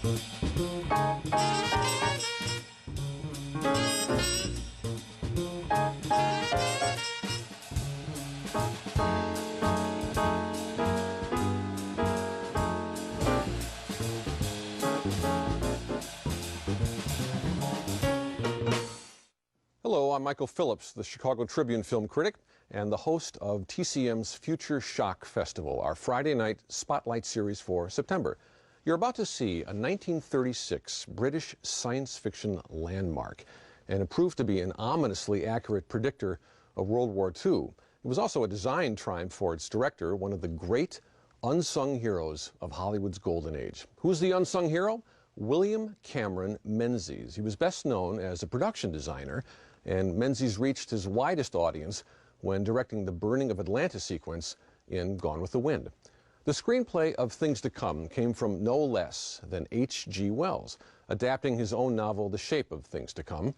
Hello, I'm Michael Phillips, the Chicago Tribune film critic and the host of TCM's Future Shock Festival, our Friday night spotlight series for September. You're about to see a 1936 British science fiction landmark, and it proved to be an ominously accurate predictor of World War II. It was also a design triumph for its director, one of the great unsung heroes of Hollywood's golden age. Who's the unsung hero? William Cameron Menzies. He was best known as a production designer, and Menzies reached his widest audience when directing the burning of Atlanta sequence in Gone with the Wind. The screenplay of Things to Come came from no less than H.G. Wells, adapting his own novel The Shape of Things to Come.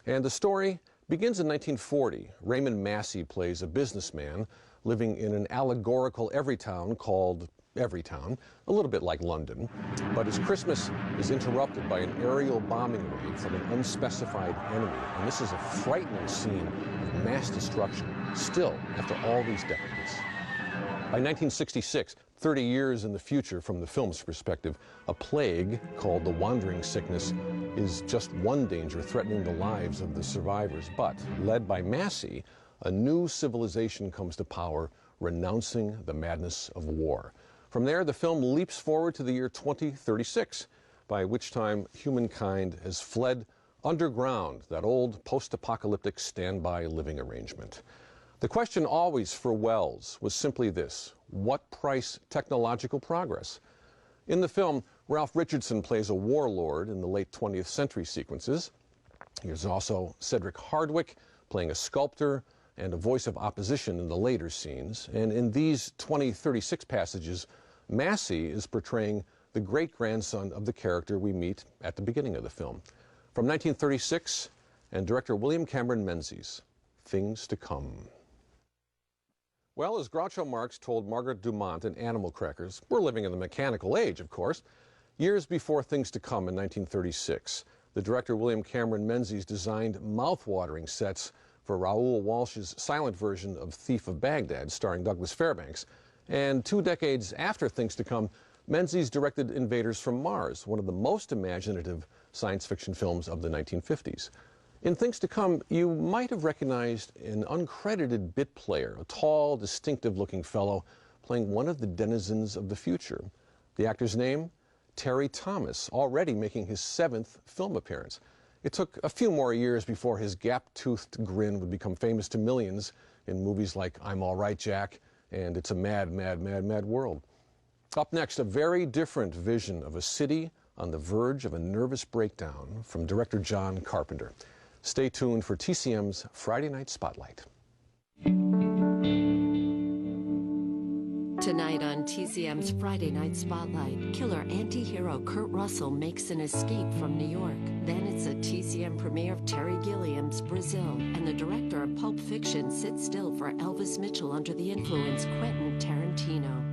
And the story begins in 1940. Raymond Massey plays a businessman living in an allegorical Everytown called Everytown, a little bit like London. But his Christmas is interrupted by an aerial bombing raid from an unspecified enemy. And this is a frightening scene of mass destruction, still after all these decades. By 1966, 30 years in the future from the film's perspective, a plague called the Wandering Sickness is just one danger threatening the lives of the survivors. But, led by Massey, a new civilization comes to power, renouncing the madness of war. From there, the film leaps forward to the year 2036, by which time humankind has fled underground, that old post-apocalyptic standby living arrangement. The question always for Wells was simply this: what price technological progress? In the film, Ralph Richardson plays a warlord in the late 20th century sequences. Here's also Cedric Hardwicke playing a sculptor and a voice of opposition in the later scenes. And in these 2036 passages, Massey is portraying the great-grandson of the character we meet at the beginning of the film. From 1936, and director William Cameron Menzies, Things to Come. Well, as Groucho Marx told Margaret Dumont in Animal Crackers, we're living in the mechanical age, of course. Years before Things to Come in 1936, the director William Cameron Menzies designed mouth-watering sets for Raoul Walsh's silent version of Thief of Baghdad, starring Douglas Fairbanks. And 2 decades after Things to Come, Menzies directed Invaders from Mars, one of the most imaginative science fiction films of the 1950s. In Things to Come, you might have recognized an uncredited bit player, a tall, distinctive-looking fellow playing one of the denizens of the future. The actor's name? Terry Thomas, already making his 7th film appearance. It took a few more years before his gap-toothed grin would become famous to millions in movies like I'm All Right, Jack and It's a Mad, Mad, Mad, Mad World. Up next, a very different vision of a city on the verge of a nervous breakdown from director John Carpenter. Stay tuned for TCM's Friday Night Spotlight. Tonight on TCM's Friday Night Spotlight, killer anti-hero Kurt Russell makes an escape from New York. Then it's a TCM premiere of Terry Gilliam's Brazil, and the director of Pulp Fiction sits still for Elvis Mitchell under the influence, Quentin Tarantino.